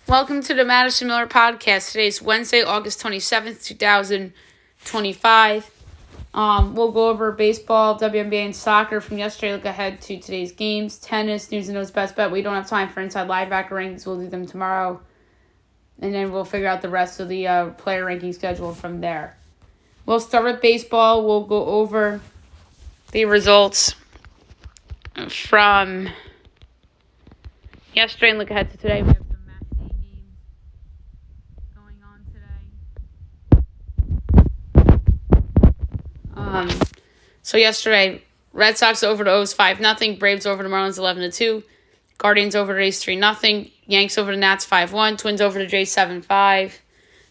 Welcome to the Madison Miller Podcast. Today is Wednesday, August 27th, 2025. We'll go over baseball, WNBA, and soccer from yesterday. Look ahead to today's games. Tennis, news and notes, best bet. We don't have time for inside linebacker rankings. We'll do them tomorrow. And then we'll figure out the rest of the player ranking schedule from there. We'll start with baseball. We'll go over the results from yesterday and look ahead to today. We have some match day games going on today. So yesterday, Red Sox over to O's 5-0, Braves over to Marlins 11-2, Guardians over to Rays 3-0, Yanks over to Nats 5-1, Twins over to Jays 7-5,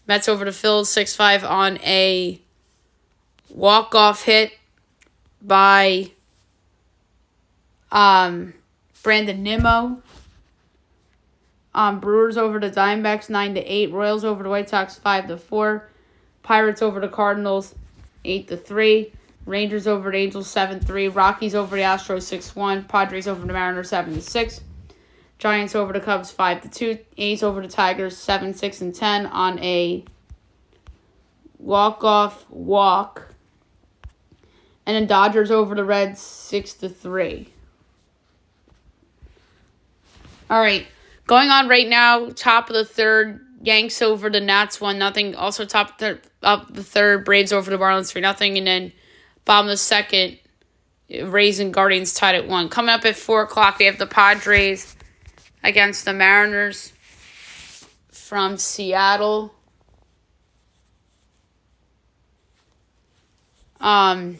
Mets over to Phils 6-5 on a walk-off hit by Brandon Nimmo. Brewers over to Diamondbacks 9-8, Royals over to White Sox 5-4, Pirates over to Cardinals 8-3, Rangers over to Angels 7-3, Rockies over to Astros 6-1, Padres over to Mariners 7-6, Giants over to Cubs 5-2, A's over to Tigers 7-6-10 on a walk-off walk, and then Dodgers over the Reds 6-3. All right, going on right now, top of the third, Yanks over the Nats 1-0. Also top of the third, Braves over the Marlins 3-0, and then bottom of the second, Rays and Guardians tied at 1. Coming up at 4 o'clock, we have the Padres against the Mariners from Seattle. Brian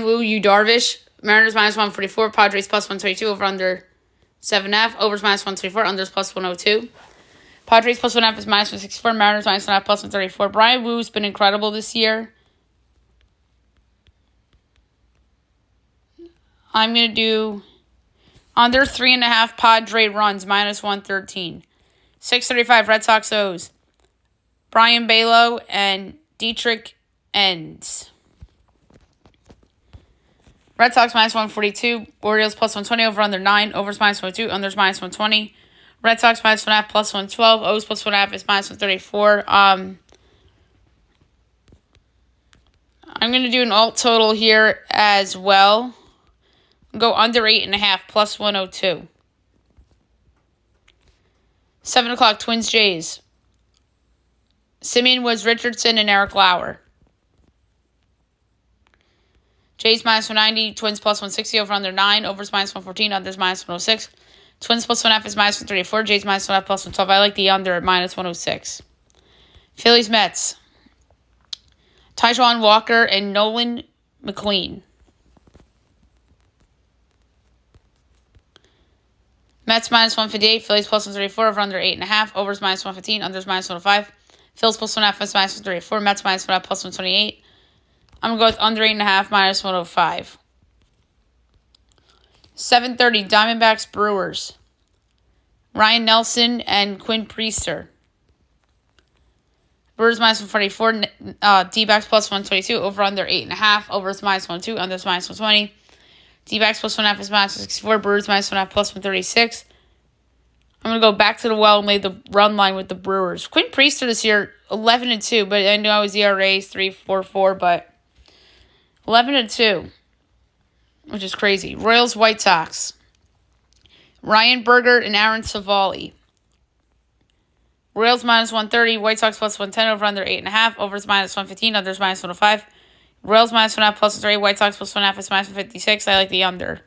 Wu, Yu Darvish, Mariners minus 144, Padres plus 122, over under 7.5, overs minus 124, unders plus 102. Padres plus 1.5 is minus 164, Mariners minus 1.5 plus 134. Brian Wu's been incredible this year. I'm going to do under 3.5 Padre runs, minus 113. 635 Red Sox O's. Brian Balo and Dietrich Ends. Red Sox minus 142, Orioles plus 120, over under 9, overs minus 102, unders minus 120. Red Sox minus 1.5 plus 112, O's plus 1.5 is minus 134. I'm going to do an alt total here as well. Go under 8.5 plus 102. 7 o'clock, Twins Jays. Simeon was Richardson and Eric Lauer. Jays minus 190, Twins plus 160, over under 9, overs minus 114, unders minus 106. Twins plus 1.5 is minus 134, Jays minus 1.5 plus 112. I like the under at minus 106. Phillies Mets. Taijuan Walker and Nolan McLean. Mets minus 158, Phillies plus 134, over under 8.5, overs minus 115, unders minus 105. Phillies plus 1.5 is minus 134, Mets minus 1.5 plus 128. I'm going to go with under 8.5, minus 105. 7:30, Diamondbacks Brewers. Ryan Nelson and Quinn Priester. Brewers minus 144, D-backs plus 122, over under 8.5, overs minus 102, unders minus 120. D-backs plus 1.5 is minus 164, Brewers minus 1.5 plus 136. I'm going to go back to the well and lay the run line with the Brewers. Quinn Priester this year, 11-2, but I know his ERA is 3.44, but 11-2, which is crazy. Royals White Sox. Ryan Berger and Aaron Savali. Royals minus 130, White Sox plus 110, over under 8.5, overs minus 115, unders minus 105. Royals minus 1.5 plus 130, White Sox plus 1.5 is minus 156. I like the under.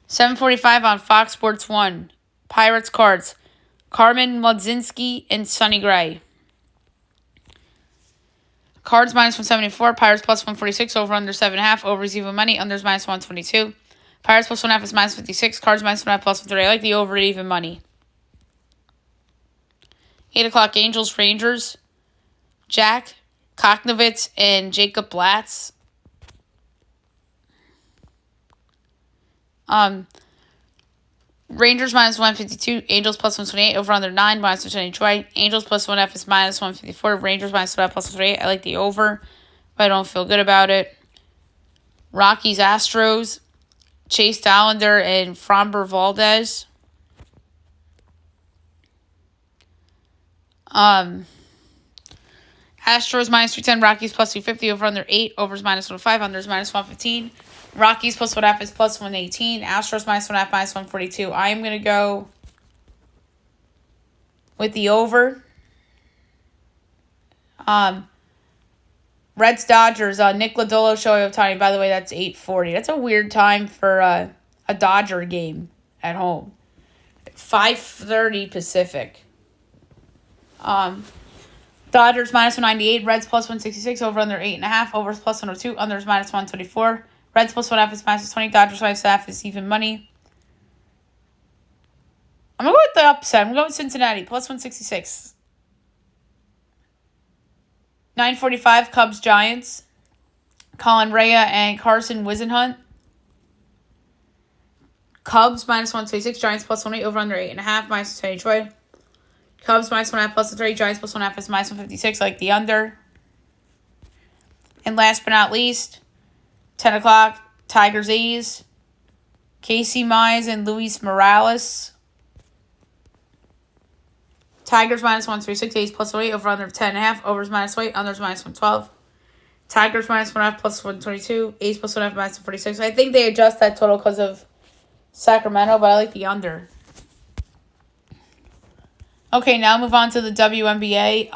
7:45 on Fox Sports 1. Pirates Cards. Carmen Mlodzinski and Sonny Gray. Cards minus 174, Pirates plus 146, over under 7.5, overs even money, unders minus 122. Pirates plus 1.5 is minus 56, Cards minus 1.5 plus 130. I like the over at even money. 8 o'clock, Angels Rangers. Jack Koknovitz and Jacob Blatz. Rangers minus 152, Angels plus 128, over under 9, minus 120. Angels plus 1.5 is minus 154, Rangers minus 1.5 plus 128. I like the over, but I don't feel good about it. Rockies, Astros, Chase Allender, and Framber Valdez. Astros minus 310, Rockies plus 250, over under 8, overs minus 105, unders minus 115. Rockies plus 1.5 is plus 118. Astros minus 1.5 minus 142. I am going to go with the over. Reds, Dodgers, Nick Lodolo, Shohei Ohtani. By the way, that's 8:40. That's a weird time for a Dodger game at home. 5:30 Pacific. Dodgers minus 198, Reds plus 166, over under 8.5, overs plus 102, unders minus 124. Reds plus 1.5 is minus 20, Dodgers minus 1.5 is even money. I'm going to go with the upset. I'm going to go with Cincinnati, plus 166. 9:45, Cubs, Giants. Colin Rea and Carson Wisenhunt. Cubs minus 126, Giants plus 108, over under 8.5, minus 20 Troy. Cubs minus 1.5 plus 3, Giants plus 1.5 is minus 156, like the under. And last but not least, 10 o'clock, Tigers, A's. Casey Mize and Luis Morales. Tigers minus 136, A's plus 108, over under 10.5, overs minus 8, unders minus 112. Tigers minus 1.5 plus 122, A's plus 1.5 minus 146. I think they adjust that total because of Sacramento, but I like the under. Okay, now move on to the WNBA.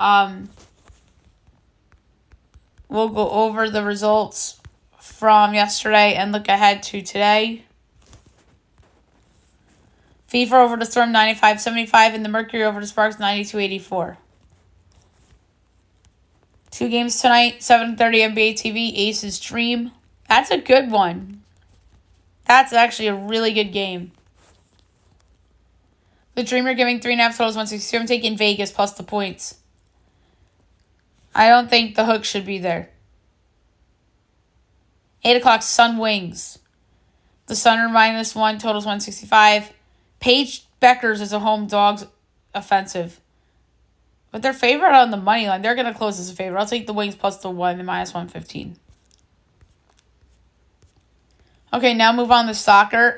We'll go over the results from yesterday and look ahead to today. Fever over the Storm 95-75, and the Mercury over the Sparks 92-84. 2 games tonight, 7:30 NBA TV, Aces Dream. That's a good one. That's actually a really good game. The Dreamer giving 3.5 totals, 162. I'm taking Vegas plus the points. I don't think the hook should be there. 8 o'clock, Sun Wings. The Sun are minus 1, totals 165. Paige Beckers is a home dog's offensive. But they're favorite on the money line. They're going to close as a favorite. I'll take the Wings plus the 1 and minus 115. Okay, now move on to soccer.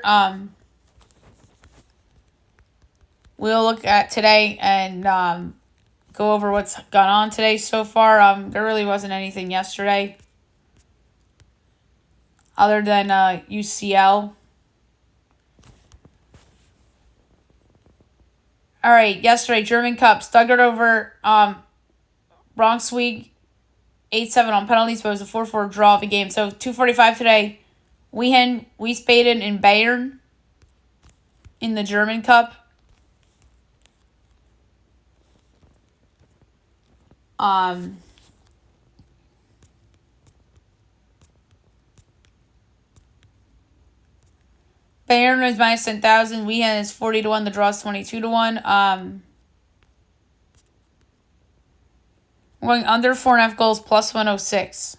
We'll look at today and go over what's gone on today so far. There really wasn't anything yesterday other than UCL. All right, yesterday, German Cup, Stuttgart over Braunschweig, 8-7 on penalties, but it was a 4-4 draw of the game. So 2:45 today, Wiesbaden and Bayern in the German Cup. Bayern is minus 10,000. Wiesbaden is 40-1. The draw is 22-1. Going under 4.5 goals plus 106.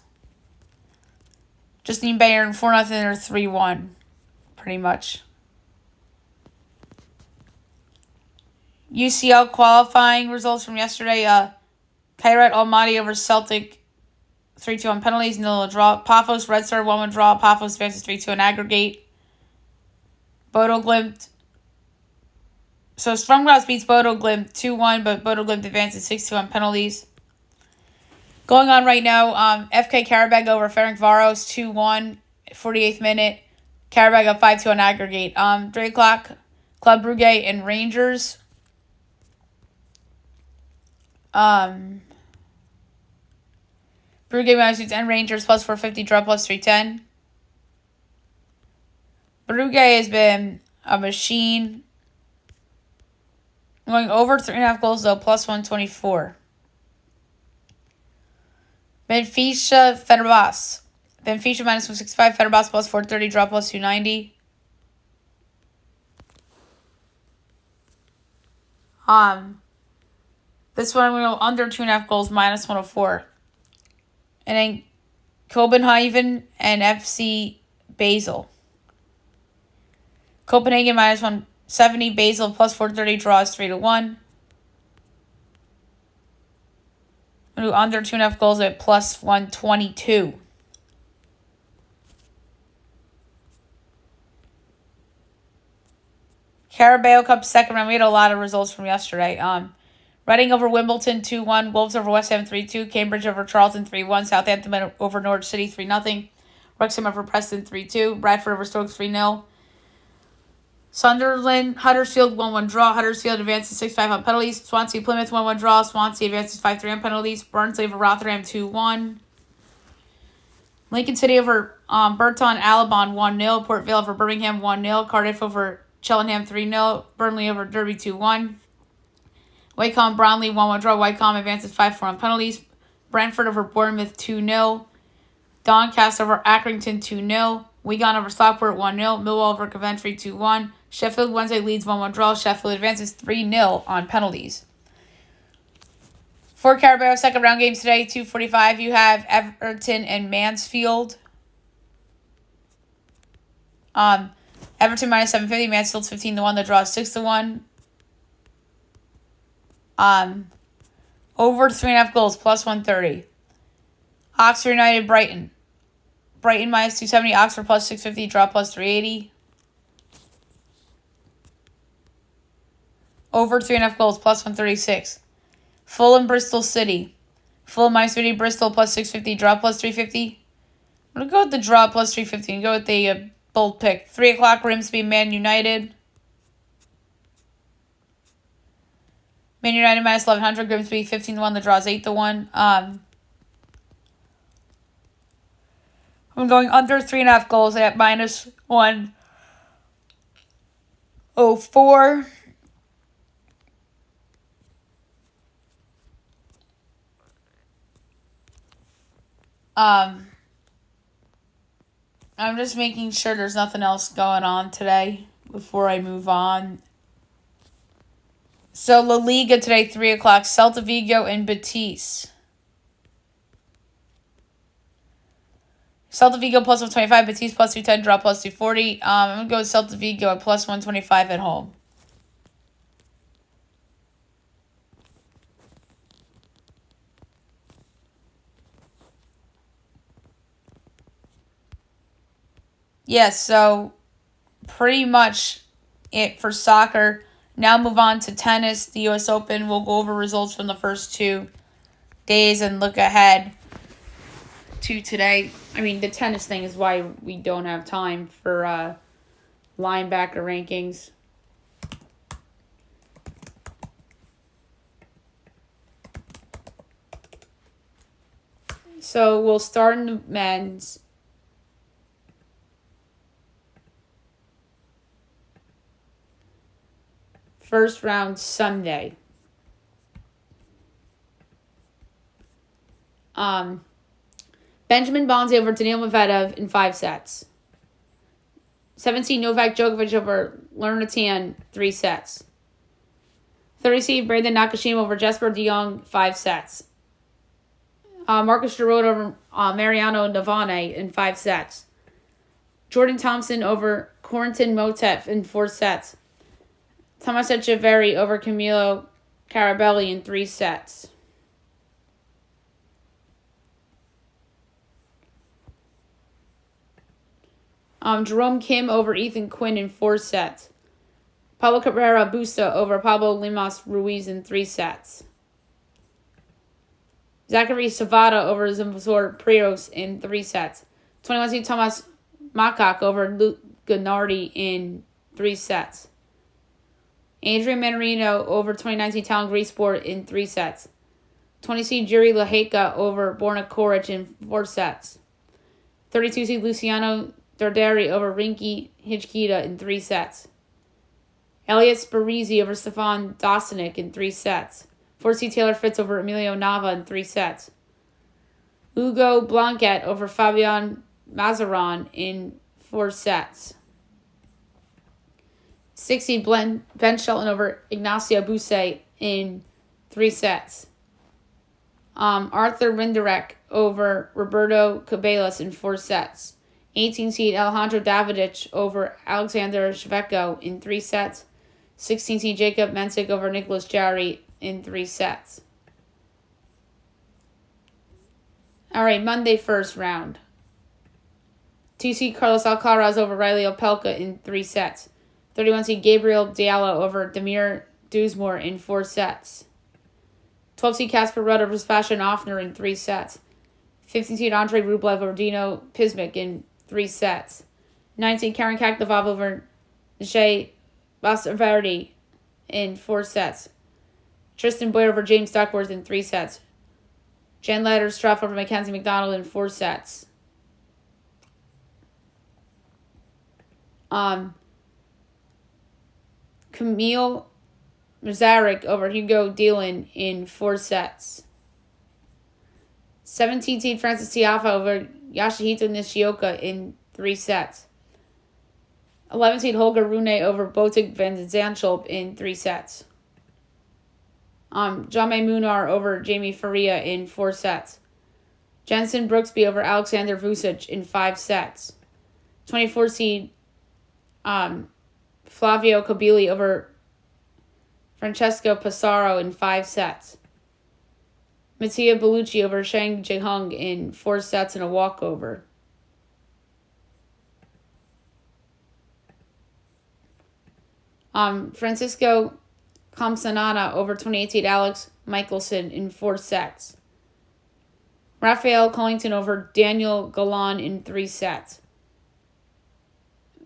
Just need Bayern 4-0 or 3-1. Pretty much. UCL qualifying results from yesterday. Kairat Almaty over Celtic 3-2 on penalties. Nil draw. Paphos Red Star 1-1 draw. Paphos advances 3-2 on aggregate. Bodo Glimt. So Stromgras beats Bodo Glimt 2-1, but Bodo Glimt advances 6-2 on penalties. Going on right now, FK Karabag over Ferencváros 2-1, 48th minute. Karabag up 5-2 on aggregate. 3 o'clock, Club Brugge and Rangers. Brugge minus 210, Rangers plus 450, draw plus 310. Brugge has been a machine. Going over 3.5 goals, though, plus 124. Benfica, Fenerbahce. Benfica minus 165, Fenerbahce plus 430, draw plus 290. This one I'm going to go under 2.5 goals, minus 104. And then Copenhagen and FC Basel. Copenhagen minus 170, Basel plus 430, draws 3-1. Under 2.5 goals at plus 122. Carabao Cup second round. We had a lot of results from yesterday. Reading over Wimbledon 2-1. Wolves over West Ham 3-2. Cambridge over Charlton 3-1. Southampton over Norwich City 3-0. Wrexham over Preston 3-2. Bradford over Stoke 3-0. Sunderland, Huddersfield 1-1 draw. Huddersfield advances 6-5 on penalties. Swansea, Plymouth 1-1 draw. Swansea advances 5-3 on penalties. Barnsley over Rotherham 2-1. Lincoln City over Burton Albion 1-0. Port Vale over Birmingham 1-0. Cardiff over Cheltenham 3-0. Burnley over Derby 2-1. Wycombe Brownlee 1-1 draw. Wycombe advances 5-4 on penalties. Brentford over Bournemouth 2-0. Doncaster over Accrington 2-0. Wigan over Stockport 1-0. Millwall over Coventry 2-1. Sheffield Wednesday Leeds 1-1 draw. Sheffield advances 3-0 on penalties. For Carabao second round games today, 2:45, you have Everton and Mansfield. Everton minus 750, Mansfield's 15-1. The draw is 6-1. Over 3.5 goals, plus 130. Oxford United, Brighton. Brighton minus 270, Oxford plus 650, draw plus 380. Over 3.5 goals, plus 136. Fulham, Bristol City. Fulham minus 50, Bristol plus 650, draw plus 350. I'm going to go with the draw plus 350 and go with the bold pick. 3 o'clock, Grimsby, Man United. Man United minus 1100, Grimsby 15-1, the draw is 8-1. I'm going under 3.5 goals at minus 104. I'm just making sure there's nothing else going on today before I move on. So La Liga today, 3 o'clock, Celta Vigo and Betis. Celta Vigo plus 125, Betis plus 210, draw plus 240. I'm going to go with Celta Vigo at plus 125 at home. Yes, so pretty much it for soccer. Now move on to tennis, the U.S. Open. We'll go over results from the first 2 days and look ahead to today. I mean, the tennis thing is why we don't have time for linebacker rankings. So we'll start in the men's. First round Sunday. Benjamin Bonzi over Daniil Medvedev in 5 sets. 17 Novak Djokovic over Lernertian, 3 sets. 30 Brandon Nakashima over Jesper de Jong, 5 sets. Marcus Giroud over Mariano Navane in 5 sets. Jordan Thompson over Corentin Moutet in 4 sets. Tomas Echeverry over Camilo Carabelli in 3 sets. Jerome Kim over Ethan Quinn in 4 sets. Pablo Cabrera Busta over Pablo Limas Ruiz in 3 sets. Zachary Savada over Zimbabwe Prios in 3 sets. 21 Thomas Makak over Luke Gennardi in 3 sets. Adrian Manarino over 2019 Talon Greesport in 3 sets. 20 Jiri Laheka over Borna Koric in 4 sets. 32 Luciano Darderi over Rinky Hijkita in 3 sets. Elliot Sparizzi over Stefan Dosinic in 3 sets. 40 Taylor Fritz over Emilio Nava in 3 sets. Ugo Blanquet over Fabian Mazaran in 4 sets. 60 Ben Shelton over Ignacio Buse in 3 sets. Arthur Rinderek over Roberto Cabellas in 4 sets. 18 seed Alejandro Davidich over Alexander Shveko in 3 sets. 16 seed Jacob Mensik over Nicholas Jarry in 3 sets. All right, Monday first round. 2 seed Carlos Alcaraz over Riley Opelka in 3 sets. 31 seed Gabriel Diallo over Demir Duzmore in 4 sets. 12 seed Casper Ruud over Sebastian Offner in 3 sets. 15 seed Andrei Rublev over Dino Pismic in 3 sets. 19 seed Karen Kaknavov over Shea Bastaverdi in 4 sets. Tristan Boyer over James Duckworth in 3 sets. Jen Leder-Struff over Mackenzie McDonald in 4 sets. Camille Mazarik over Hugo Dillon in 4 sets. 17 seed Francis Tiafoe over Yasuhito Nishioka in 3 sets. 11 seed Holger Rune over Botic Van Zandschulp in 3 sets. Jaume Munar over Jamie Faria in 4 sets. Jensen Brooksby over Alexander Vucic in 5 sets. 24 seed Flavio Kobili over Francesco Passaro in 5 sets. Mattia Bellucci over Shang Jihung in 4 sets and a walkover. Francisco Kamsanana over 28 seed Alex Michelson in 4 sets. Rafael Collington over Daniel Galan in 3 sets.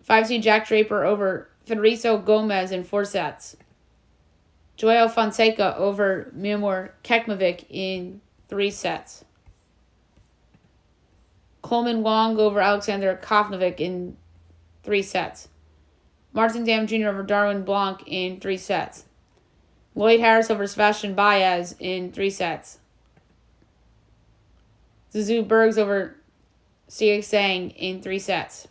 5 seed Jack Draper over Federico Gomez in 4 sets. Joao Fonseca over Mimor Kekmavik in 3 sets. Coleman Wong over Alexander Kovnovic in 3 sets. Martin Dam Jr. over Darwin Blanc in 3 sets. Lloyd Harris over Sebastian Baez in 3 sets. Zizou Bergs over Xie Sang in 3 sets.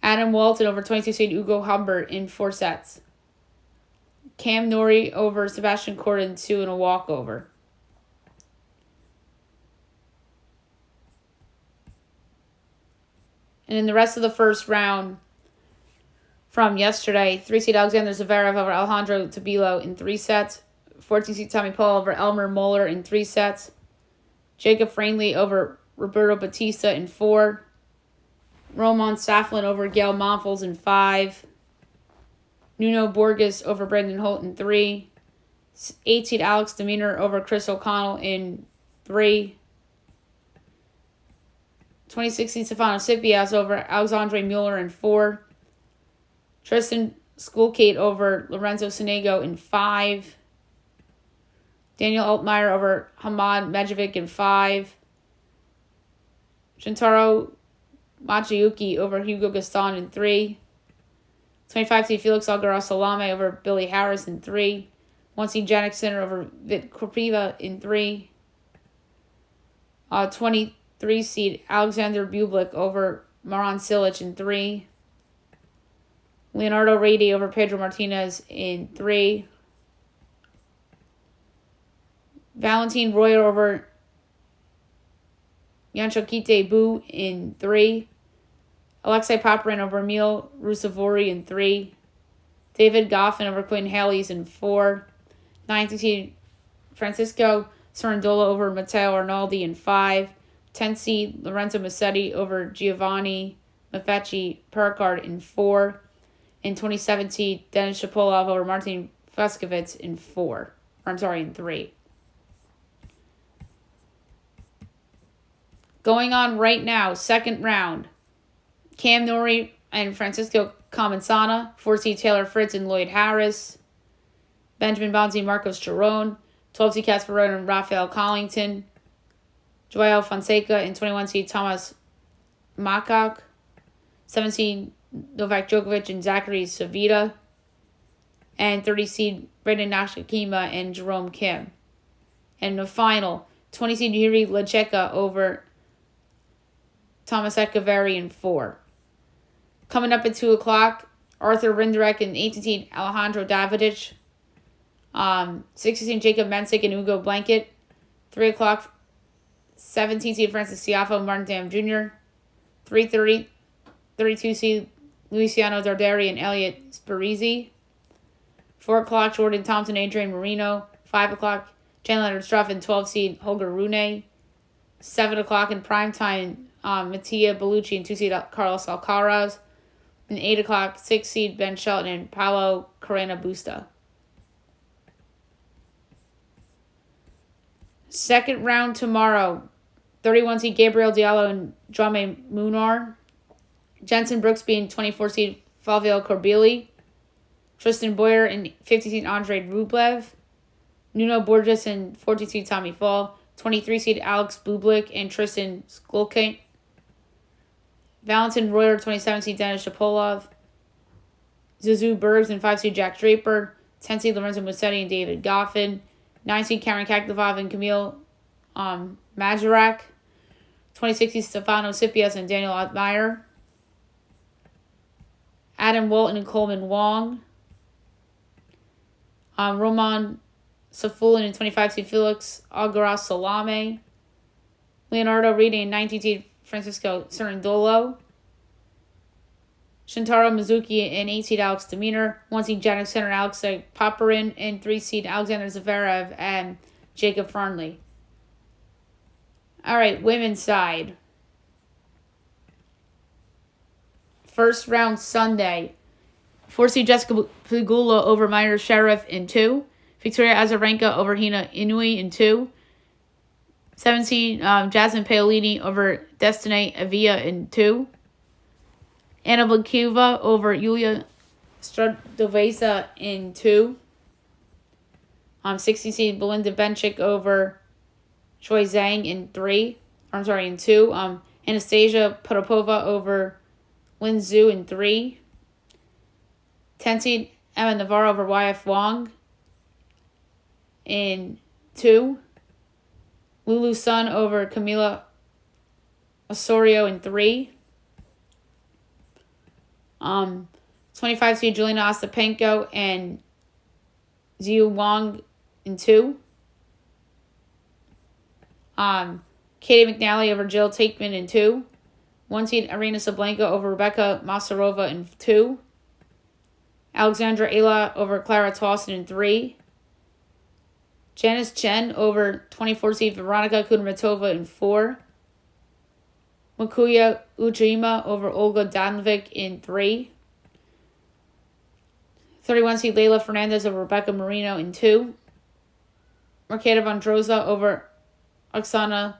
Adam Walton over 22 seed Ugo Humbert in 4 sets. Cam Norrie over Sebastian Court in 2 and a walkover. And in the rest of the first round from yesterday, 3 seed Alexander Zverev over Alejandro Tabilo in 3 sets. 14 seed Tommy Paul over Elmer Moeller in 3 sets. Jacob Frainley over Roberto Batista in 4. Roman Saflin over Gail Monfils in 5. Nuno Borges over Brendan Holt in 3. 8 seed Alex Demeanor over Chris O'Connell in 3. 26 seed Stefano Tsitsipas over Alexandre Mueller in 4. Tristan Skulkate over Lorenzo Sonego in 5. Daniel Altmaier over Hamad Medjevic in 5. Shintaro Machiyuki over Hugo Gaston in 3. 25 seed Felix Algaraz-Salame over Billy Harris in 3. 1 seed Jannik Sinner over Vit Kopriva in 3. 23 seed Alexander Bublik over Maran Cilic in 3. Leonardo Rady over Pedro Martinez in 3. Valentin Royer over Yanchokite Bu in 3. Alexei Popyrin over Emil Rusevori in 3. David Goffin over Quinn Haley's in 4. 19 seed Francisco Cirondola over Matteo Arnaldi in 5. 10 seed Lorenzo Musetti over Giovanni Mafecci Pericard in 4. And 27 seed Denis Shapovalov over Martin Feskovitz in 3. Going on right now, second round. Cam Norrie and Francisco Comensana. 4 seed Taylor Fritz and Lloyd Harris. Benjamin Bonzi, Marcos Giron. 12 seed Casper Ruud and Rafael Collington. Joao Fonseca and 21 seed Thomas Makak. 7 seed Novak Djokovic and Zachary Savita. And 30 seed Brendan Nakashima and Jerome Kim. And the final, 20 seed Yuri Lecheka over Thomas Echeverry in 4. Coming up at 2 o'clock, Arthur Rinderek and 18 seed Alejandro Davidich. 16 seed Jacob Mensik and Ugo Blanket. 3 o'clock, 17 seed Francis Tiafoe, Martin Dam Jr. 3:30, 32 seed Luciano Darderi and Elliot Sparizzi. 4 o'clock, Jordan Thompson, Adrian Marino. 5 o'clock, Jan Leder-Struff and 12 seed Holger Rune. 7 o'clock in primetime, Mattia Bellucci and 2 seed Carlos Alcaraz. And 8 o'clock, 6 seed Ben Shelton and Paulo Carrena Busta. Second round tomorrow, 31 seed Gabriel Diallo and Jaume Munar. Jensen Brooksby and 24 seed Flavio Corbili. Tristan Boyer and 50 seed Andre Rublev. Nuno Borges and 14 seed Tommy Fall. 23 seed Alex Bublik and Tristan Skulkate. Valentin Royer, 27 seed Denis Shapovalov. Zuzu Bergs and 5 seed Jack Draper. 10 seed Lorenzo Musetti and David Goffin. 9 seed Karen Kakdevov and Camille Majorak. 26 seed Stefano Sipias and Daniel Ottmeyer. Adam Walton and Coleman Wong. Roman Safulin and 25 seed Felix Algaraz Salame. Leonardo Rita and 19 seed Francisco Cerundolo. Shintaro Mizuki and 8 seed Alex Demeanor. 1 seed Janik Center Alex Paparin and 3 seed Alexander Zverev and Jacob Farnley. Alright, women's side. First round Sunday. 4 seed Jessica Pegula over Myra Sheriff in 2. Victoria Azarenka over Hina Inui in 2. 7 seed Jasmine Paolini over Destiny Avia in 2. Anna Blinkiva over Yulia Stradovesa in 2. 16 seed Belinda Bencic over Choi Zhang in 2. Anastasia Potapova over Lin Zhu in 3. 10 seed Emma Navarro over YF Wong in 2. Lulu Sun over Camila Osorio in 3. 25 seed Juliana Ostapenko and Ziyu Wang in 2. Katie McNally over Jill Takeman in 2. 1 seed Arina Sablenka over Rebecca Masarova in 2. Alexandra Ayla over Clara Towson in 3. Janice Chen over 24 seed Veronica Kudermetova in 4. Makuya Ujima over Olga Danvik in 3. 31 seed Leyla Fernandez over Rebecca Marino in 2. Marketa Vondrosa over Oksana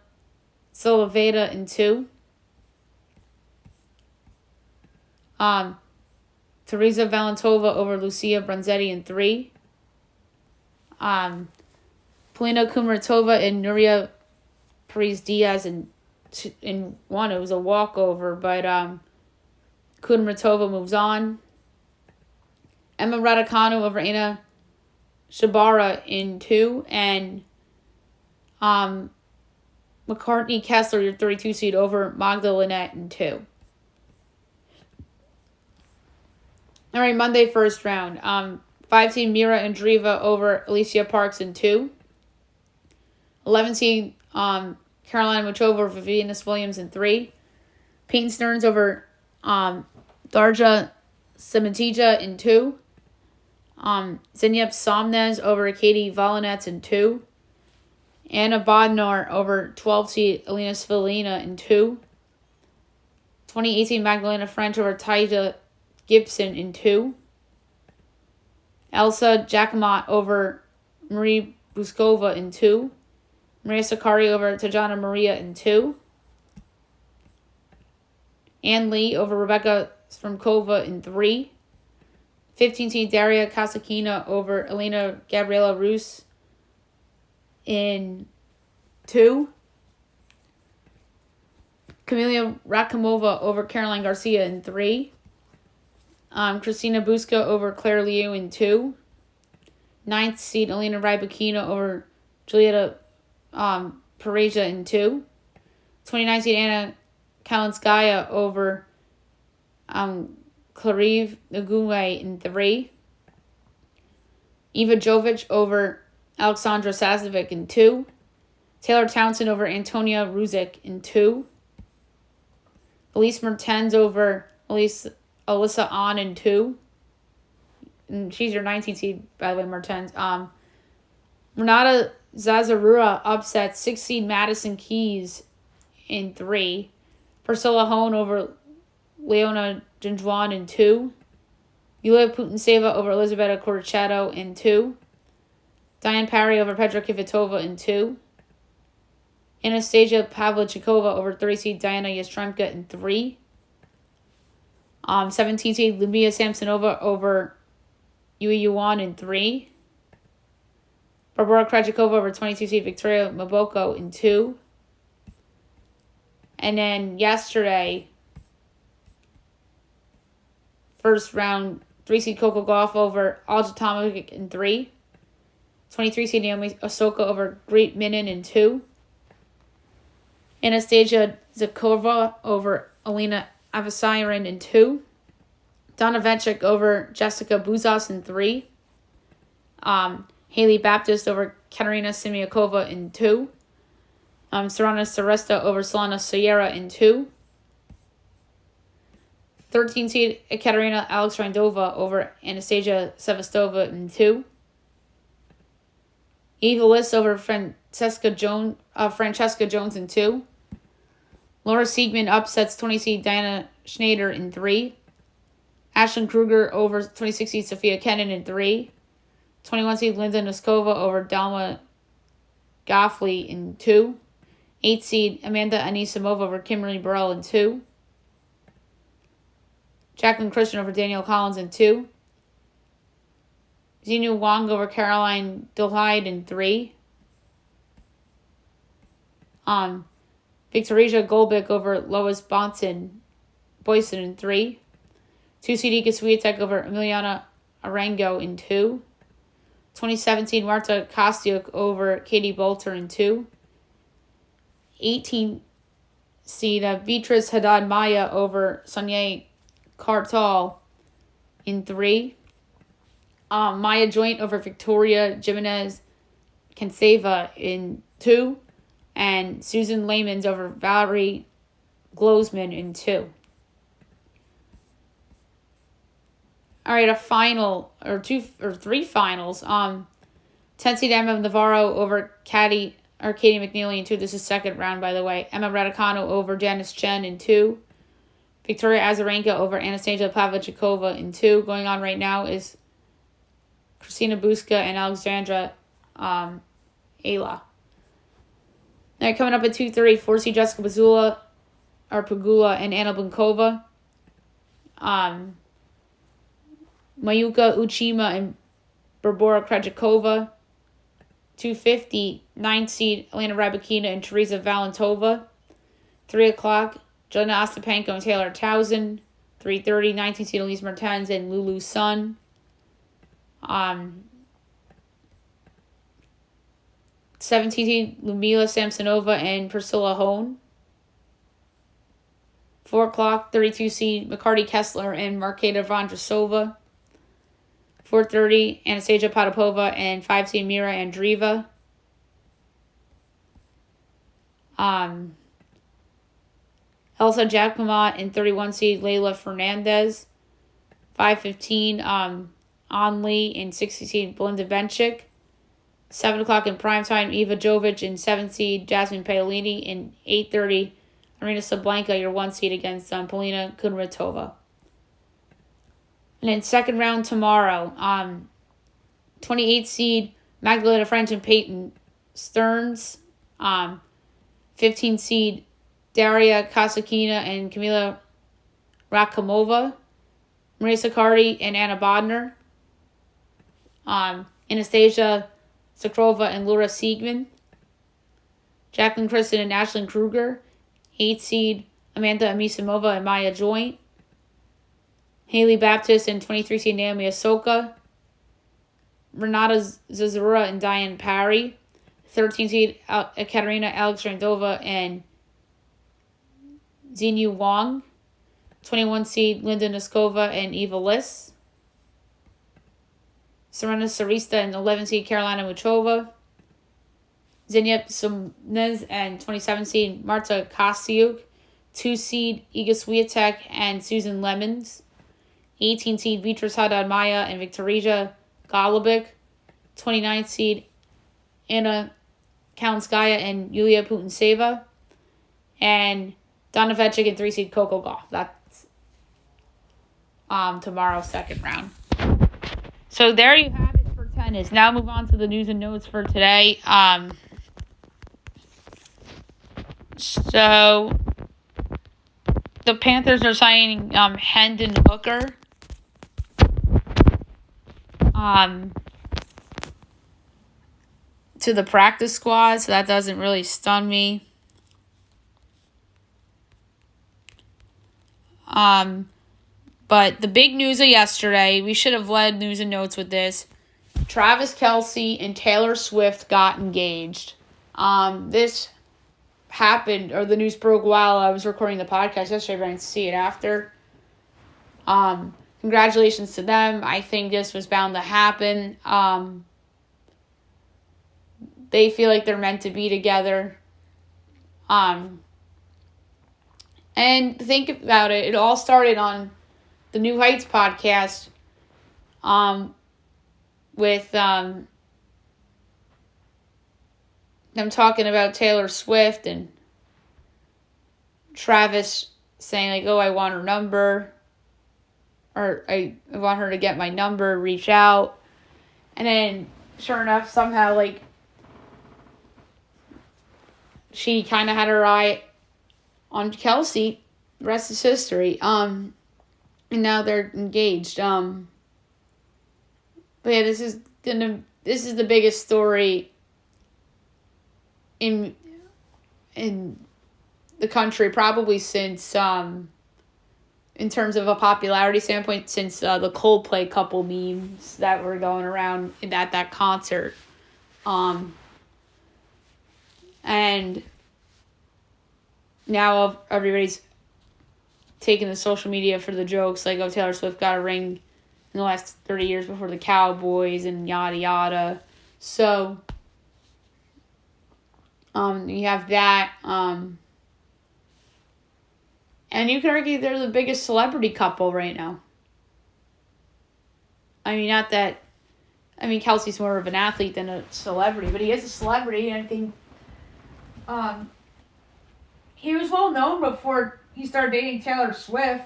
Siloveda in 2. Teresa Valentova over Lucia Bronzetti in 3. Polina Kumaratova and Nuria Perez Diaz in 1. It was a walkover, but Kumaratova moves on. Emma Raducanu over Anna Shabara in 2. And McCartney Kessler, your 32 seed, over Magda Linette in 2. All right, Monday first round. 5 seed Mira Andreeva over Alicia Parks in 2. 11 seed Carolina Muchova over Venus Williams in 3. Peyton Stearns over Darja Simatija in 2. Zeynep Somnez over Katie Volinets in 2. Anna Bodnar over 12 seed Elena Svitolina in 2. 2018 Magdalena French over Taija Gibson in 2. Elsa Jacquemot over Marie Buskova in 2. Maria Sakkari over Tajana Maria in 2. Ann Lee over Rebecca Stromkova in 3. 15 seed Daria Kasakina over Elena Gabriela Rus in 2. Camelia Rakimova over Caroline Garcia in 3. Christina Buska over Claire Liu in 2. 9th seed Elena Rybakina over Julieta Pareja in 2. 29th seed Anna Kalinskaya over Klariv Nagunwe in 3. Eva Jovic over Alexandra Sazovic in 2. Taylor Townsend over Antonia Ruzic in 2. Elise Mertens over Alyssa On in 2. And she's your 19th seed, by the way, Mertens. Renata Zazarua upsets 6 seed Madison Keys in 3. Priscilla Hone over Leona Jinjuan in 2. Yulia Putintseva over Elizabeth Corchado in 2. Diane Parry over Petra Kvitova in 2. Anastasia Pavlyuchova over 30 seed Diana Yastremka in 3. 17 seed Lumia Samsonova over Yui Yuan in 3. Barbara Krejcikova over 22 seed Victoria Maboko in 2. And then yesterday, first round, 3 seed Coco Gauff over Alja Tomac in 3. 23 seed Naomi Osaka over Great Minin in 2. Anastasia Zakova over Alina Avasairan in 2. Donna Vencik over Jessica Buzas in 3. Haley Baptist over Katerina Simiakova in 2. Sorana Saresta over Solana Sierra in 2. 13 seed Ekaterina Alexandrova over Anastasia Sevastova in 2. Eva Liss over Francesca Jones in 2. Laura Siegman upsets 20 seed Diana Schneider in 3. Ashlyn Kruger over 26 seed Sophia Kenin in 3. 21 seed Linda Noskova over Dalma Goffley in 2. 8 seed Amanda Anisimova over Kimberly Burrell in 2. Jacqueline Christian over Danielle Collins in 2. Xinu Wang over Caroline Dilhide in 3. Victoria Golbic over Lois Boyson in 3. 2 seed Iga Swiatek over Emiliana Arango in 2. 2017 Marta Kostyuk over Katie Bolter in 2. 18 seed Beatrice Haddad Maya over Sonia Kartal in 3. Maya Joint over Victoria Jimenez Kanseva in 2. And Susan Lamons over Valerie Glozman in 2. All right, a final or 3 finals. 10 seed Emma Navarro over Katie McNeely in 2. This is second round, by the way. Emma Raducanu over Janice Chen in 2. Victoria Azarenka over Anastasia Pavlyuchova in 2. Going on right now is Christina Buska and Alexandra Ayla. Now coming up at 2:30, 4 seed Jessica Pegula and Anna Blinkova. Mayuka Uchima and Barbora Krejcikova. 2:50, 9 seed Elena Rybakina and Teresa Valentova. 3 o'clock, Jelena Ostapenko and Taylor Townsend. 3:30, 19 seed Elise Mertens and Lulu Sun. 17 seed Lumila Samsonova and Priscilla Hone. 4 o'clock, 32 seed McCarty Kessler and Marketa Vondrasova. 4:30, Anastasia Potapova and 5 seed Mira Andreeva. Elsa Jackpama and 31 seed Leyla Fernandez. 5:15, An Lee and 60 seed Belinda Bencic. 7 o'clock in primetime, Eva Jovic and 7 seed Jasmine Paolini. And 8:30, Arina Sablenka, your 1 seed against Polina Kunratova. And then second round tomorrow, 28 seed Magdalena French and Peyton Stearns. 15 seed Daria Kasakina and Kamila Rakimova. Marisa Cardi and Anna Bodner. Anastasia Sakrova and Laura Siegman. Jacqueline Kristen and Ashlyn Kruger. 8 seed Amanda Amisimova and Maya Joint. Haley Baptist and 23 seed Naomi Osaka. Renata Zazura and Diane Parry. 13 seed Ekaterina Alexandrova and Xinyu Wang. 21 seed Linda Noskova and Eva Liss. Serena Sarista and 11 seed Carolina Muchova. Zinep Sumnez and 27 seed Marta Kostyuk. 2 seed Iga Swiatek and Susan Lemons. 18 seed Beatrice Haddad Maya and Victoria Golubic. 29 seed Anna Kalinskaya and Yulia Putintseva. And Donna Vencik and 3 seed Coco Gauff. That's tomorrow, second round. So there you have it for tennis. Now move on to the news and notes for today. So the Panthers are signing Hendon Hooker. To the practice squad, so that doesn't really stun me. But the big news of yesterday, we should have led news and notes with this. Travis Kelce and Taylor Swift got engaged. This happened, or the news broke while I was recording the podcast yesterday, but I didn't see it after. Congratulations to them. I think this was bound to happen. They feel like they're meant to be together. And think about it. It all started on the New Heights podcast with them talking about Taylor Swift and Travis saying, like, oh, I want her number. Or I want her to get my number, reach out. And then, sure enough, somehow, like, she kind of had her eye on Kelce. The rest is history. And now they're engaged. But yeah, this is the biggest story in the country, probably since in terms of a popularity standpoint, since the Coldplay couple memes that were going around at that concert. And now everybody's taking the social media for the jokes, like, oh, Taylor Swift got a ring in the last 30 years before the Cowboys and yada yada. So you have that. And you can argue they're the biggest celebrity couple right now. I mean, Kelce's more of an athlete than a celebrity, but he is a celebrity, and I think he was well known before he started dating Taylor Swift.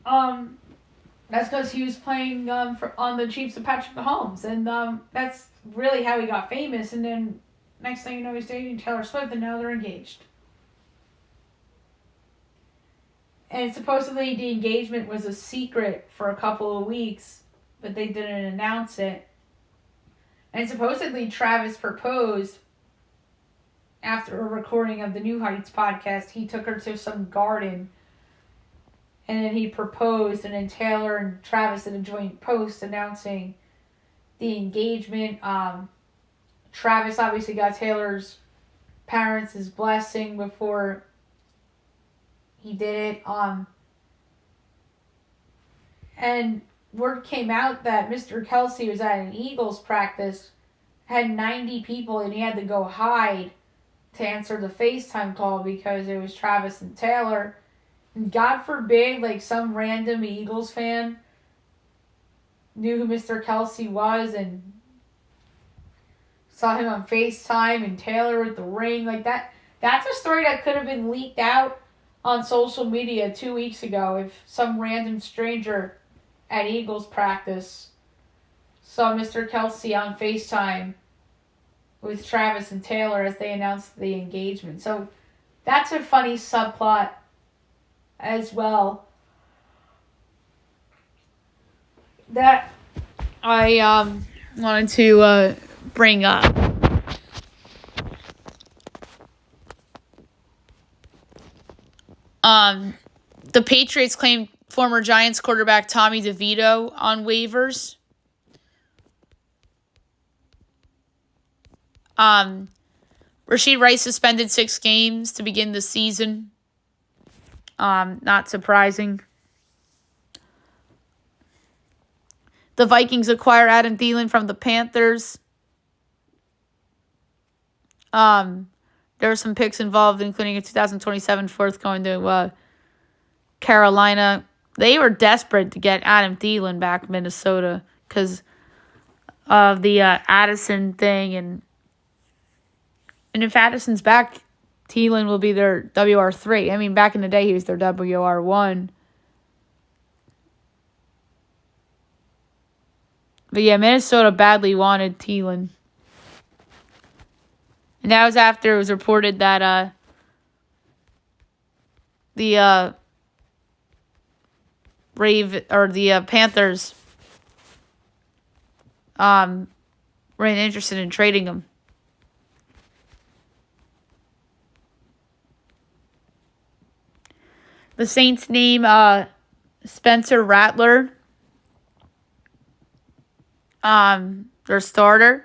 That's because he was playing on the Chiefs of Patrick Mahomes, and that's really how he got famous. And then next thing you know, he's dating Taylor Swift, and now they're engaged. And supposedly the engagement was a secret for a couple of weeks, but they didn't announce it. And supposedly Travis proposed after a recording of the New Heights podcast. He took her to some garden, and then he proposed, and then Taylor and Travis did a joint post announcing the engagement. Travis obviously got Taylor's parents' blessing before he did it. And word came out that Mr. Kelce was at an Eagles practice, had 90 people, and he had to go hide to answer the FaceTime call because it was Travis and Taylor. And God forbid, like, some random Eagles fan knew who Mr. Kelce was and saw him on FaceTime and Taylor with the ring. Like, that's a story that could have been leaked out on social media 2 weeks ago if some random stranger at Eagles practice saw Mr. Kelce on FaceTime with Travis and Taylor as they announced the engagement. So that's a funny subplot as well that I wanted to bring up. The Patriots claimed former Giants quarterback Tommy DeVito on waivers. Rashid Rice suspended 6 games to begin the season. Not surprising. The Vikings acquire Adam Thielen from the Panthers. There were some picks involved, including a 2027 fourth going to Carolina. They were desperate to get Adam Thielen back Minnesota because of the Addison thing. And if Addison's back, Thielen will be their WR3. I mean, back in the day, he was their WR1. But yeah, Minnesota badly wanted Thielen. And that was after it was reported that the Panthers were interested in trading him. The Saints name Spencer Rattler, their starter.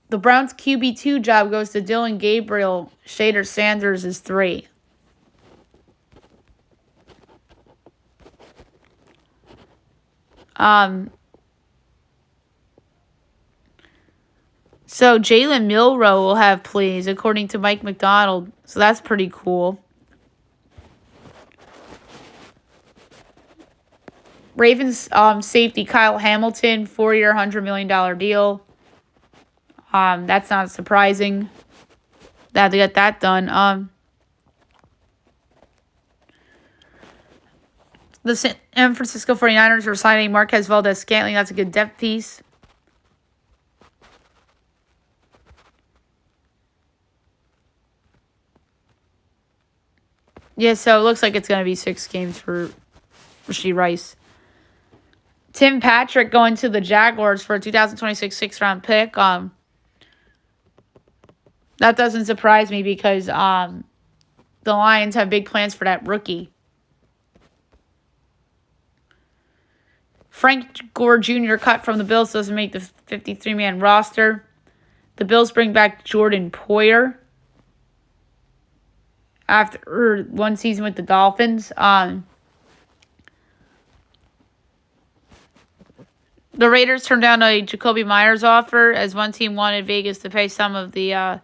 The Browns QB2 job goes to Dylan Gabriel. Shader Sanders is 3. So Jalen Milroe will have plays, according to Mike McDonald. So that's pretty cool. Ravens safety Kyle Hamilton, 4-year, $100 million deal. That's not surprising that they got that done. The San Francisco 49ers are signing Marquez Valdes-Scantling. That's a good depth piece. Yeah, so it looks like it's going to be 6 games for Rashee Rice. Tim Patrick going to the Jaguars for a 2026 6th-round pick. That doesn't surprise me because the Lions have big plans for that rookie. Frank Gore Jr. cut from the Bills, doesn't make the 53-man roster. The Bills bring back Jordan Poyer after one season with the Dolphins. The Raiders turned down a Jacoby Myers offer as one team wanted Vegas to pay some of the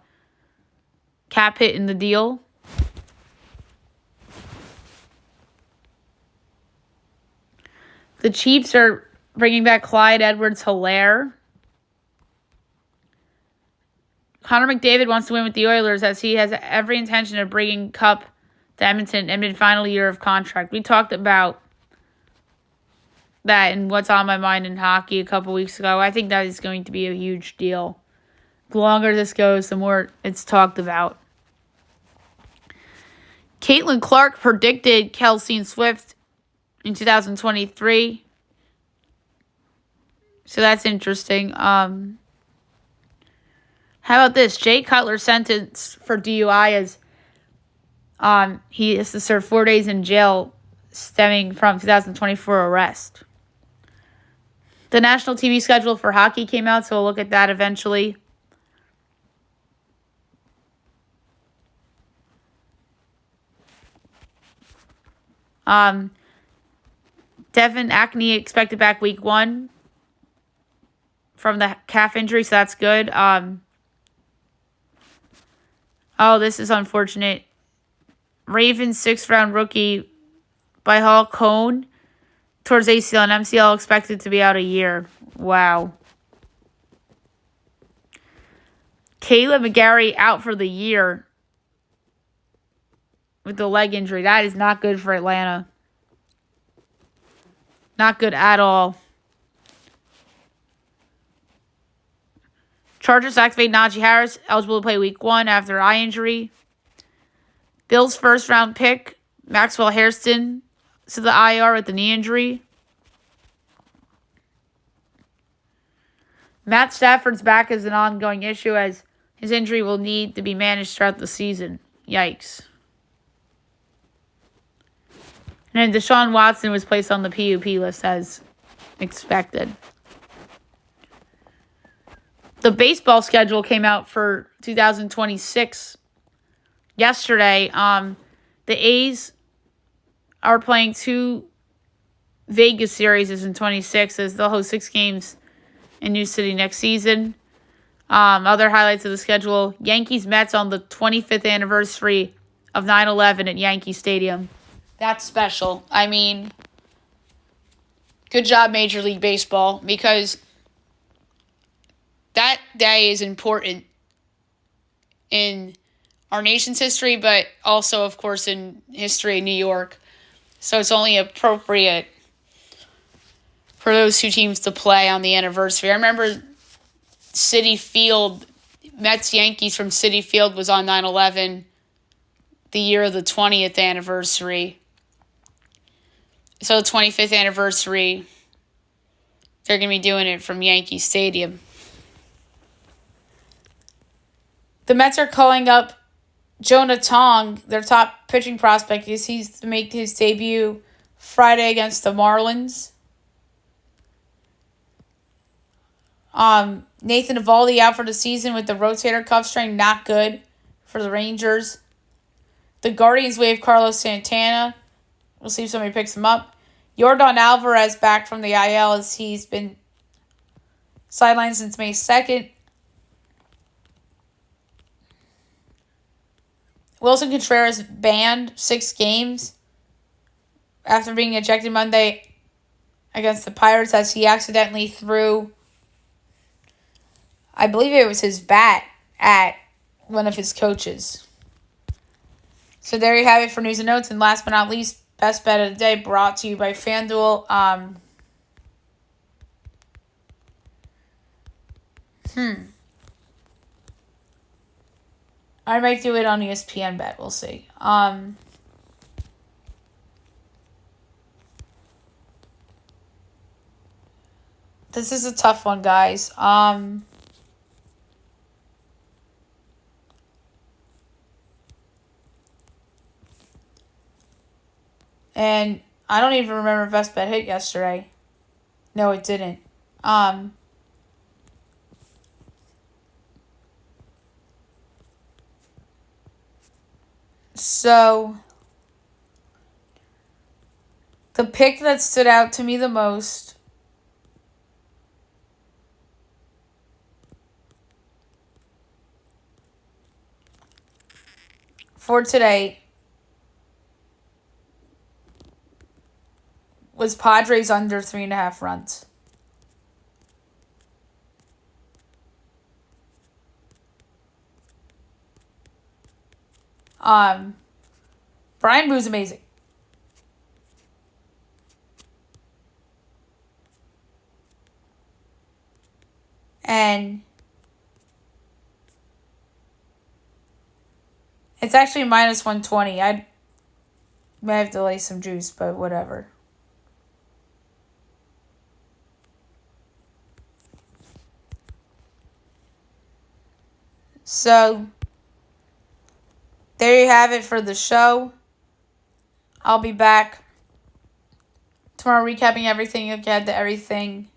cap hit in the deal. The Chiefs are bringing back Clyde Edwards-Helaire. Connor McDavid wants to win with the Oilers as he has every intention of bringing Cup to Edmonton in mid-final year of contract. We talked about that in What's on My Mind in Hockey a couple weeks ago. I think that is going to be a huge deal. The longer this goes, the more it's talked about. Caitlin Clark predicted Kelsey and Swift in 2023. So that's interesting. How about this? Jay Cutler sentenced for DUI as he has to serve 4 days in jail stemming from 2024 arrest. The national TV schedule for hockey came out, so we'll look at that eventually. Devin Acne expected back week 1 from the calf injury, so that's good. Oh, this is unfortunate. Ravens 6th-round rookie by Hall Cone towards ACL and MCL expected to be out a year. Wow. Caleb McGarry out for the year with the leg injury. That is not good for Atlanta. Not good at all. Chargers activate Najee Harris, eligible to play week 1 after eye injury. Bills 1st-round pick, Maxwell Hairston, to the IR with the knee injury. Matt Stafford's back is an ongoing issue as his injury will need to be managed throughout the season. Yikes. And then Deshaun Watson was placed on the PUP list as expected. The baseball schedule came out for 2026 yesterday. The A's are playing 2 Vegas series in 26 as they'll host 6 games in New City next season. Other highlights of the schedule: Yankees-Mets on the 25th anniversary of 9/11 at Yankee Stadium. That's special. I mean, good job, Major League Baseball, because that day is important in our nation's history, but also, of course, in history in New York. So it's only appropriate for those two teams to play on the anniversary. I remember Citi Field, Mets-Yankees from Citi Field was on 9/11, the year of the 20th anniversary. So the 25th anniversary, they're going to be doing it from Yankee Stadium. The Mets are calling up Jonah Tong, their top pitching prospect, because he's to make his debut Friday against the Marlins. Nathan Eovaldi out for the season with the rotator cuff strain, not good for the Rangers. The Guardians waive Carlos Santana. We'll see if somebody picks him up. Yordan Alvarez back from the IL as he's been sidelined since May 2nd. Wilson Contreras banned 6 games after being ejected Monday against the Pirates as he accidentally threw, I believe it was his bat, at one of his coaches. So there you have it for news and notes. And last but not least, best bet of the day brought to you by FanDuel. I might do it on ESPN Bet. We'll see. This is a tough one, guys. And I don't even remember if best bet hit yesterday. No, it didn't. So the pick that stood out to me the most for today was Padres under 3.5 runs. Brian Boo's amazing. And it's actually minus 120. I may have to lay some juice, but whatever. So there you have it for the show. I'll be back tomorrow recapping everything, again to everything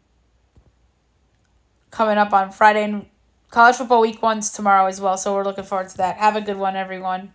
coming up on Friday. And college football week 1's tomorrow as well, so we're looking forward to that. Have a good one, everyone.